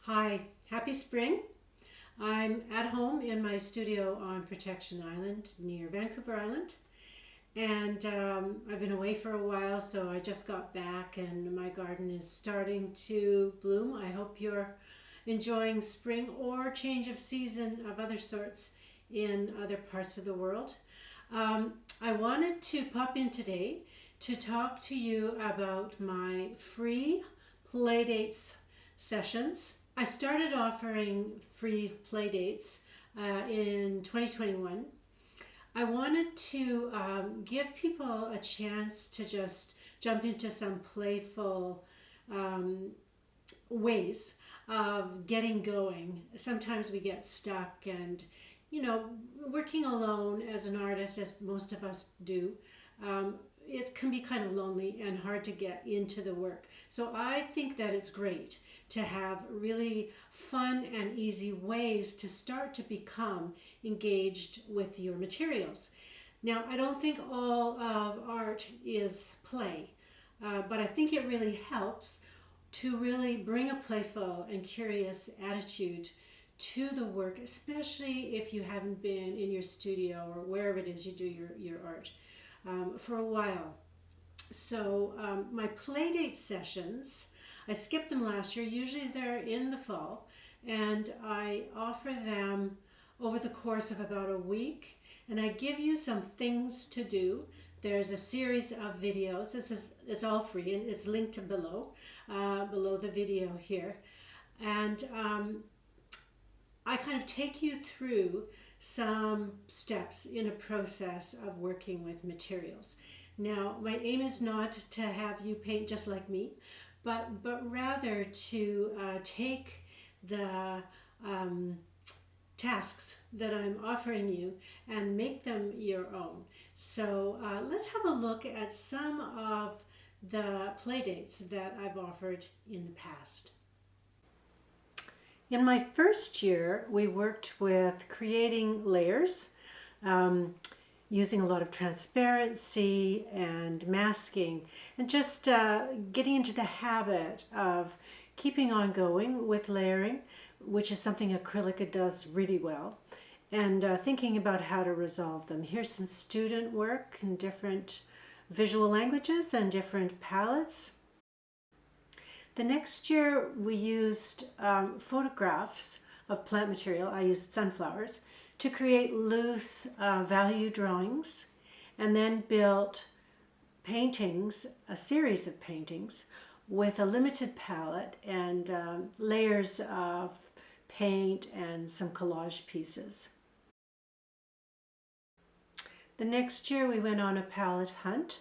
Hi, happy spring. I'm at home in my studio on Protection Island near Vancouver Island. And I've been away for a while, so I just got back and my garden is starting to bloom. I hope you're enjoying spring or change of season of other sorts in other parts of the world. I wanted to pop in today to talk to you about my free Playdates sessions. I started offering free Playdates in 2021. I wanted to give people a chance to just jump into some playful ways of getting going. Sometimes we get stuck and, working alone as an artist, as most of us do, it can be kind of lonely and hard to get into the work. So I think that it's great to have really fun and easy ways to start to become engaged with your materials. Now, I don't think all of art is play, but I think it really helps to really bring a playful and curious attitude to the work, especially if you haven't been in your studio or wherever it is you do your art for a while. So my Playdate sessions, I skipped them last year. Usually they're in the fall, and I offer them over the course of about a week, and I give you some things to do. There's a series of videos. It's all free, and it's linked below the video here. And I kind of take you through some steps in a process of working with materials. Now, my aim is not to have you paint just like me, but rather to take the tasks that I'm offering you and make them your own. So let's have a look at some of the playdates that I've offered in the past. In my first year, we worked with creating layers, using a lot of transparency and masking, and just getting into the habit of keeping on going with layering, which is something acrylic does really well, and thinking about how to resolve them. Here's some student work in different visual languages and different palettes. The next year we used photographs of plant material. I used sunflowers to create loose value drawings, and then built paintings, a series of paintings with a limited palette and layers of paint and some collage pieces. The next year we went on a palette hunt,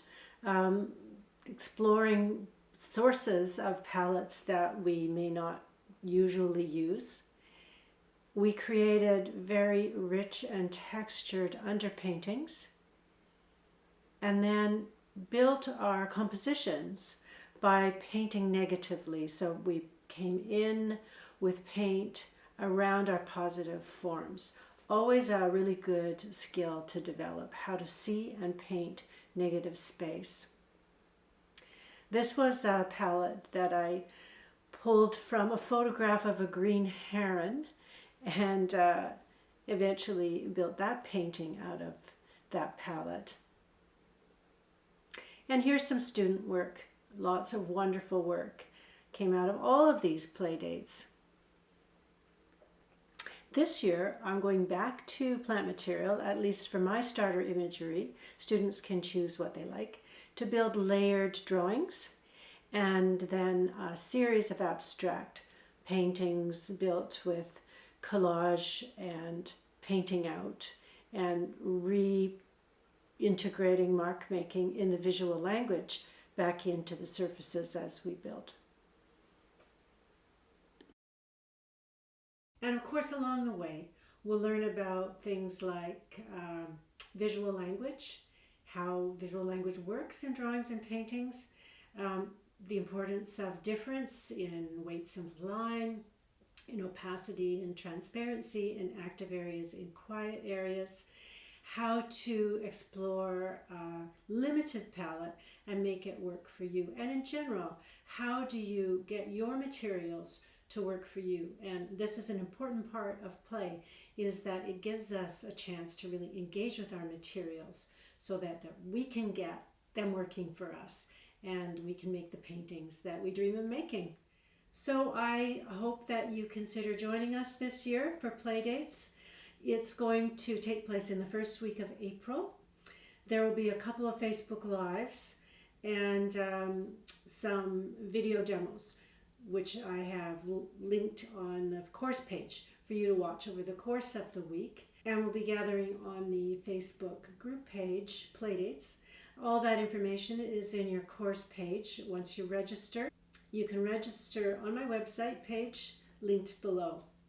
exploring sources of palettes that we may not usually use. We created very rich and textured underpaintings, and then built our compositions by painting negatively. So we came in with paint around our positive forms. Always a really good skill to develop, how to see and paint negative space. This was a palette that I pulled from a photograph of a green heron, and eventually built that painting out of that palette. And here's some student work. Lots of wonderful work came out of all of these playdates. This year, I'm going back to plant material, at least for my starter imagery. Students can choose what they like, to build layered drawings, and then a series of abstract paintings built with collage and painting out and reintegrating mark making in the visual language back into the surfaces as we build. And of course, along the way, we'll learn about things like visual language, how visual language works in drawings and paintings, the importance of difference in weights of line, in opacity and transparency, in active areas, in quiet areas, how to explore a limited palette and make it work for you. And in general, how do you get your materials to work for you. And this is an important part of play, is that it gives us a chance to really engage with our materials so that we can get them working for us and we can make the paintings that we dream of making. So I hope that you consider joining us this year for Playdates. It's going to take place in the first week of April. There will be a couple of Facebook Lives and some video demos, which I have linked on the course page for you to watch over the course of the week. And we'll be gathering on the Facebook group page, Playdates. All that information is in your course page once you register. You can register on my website page linked below.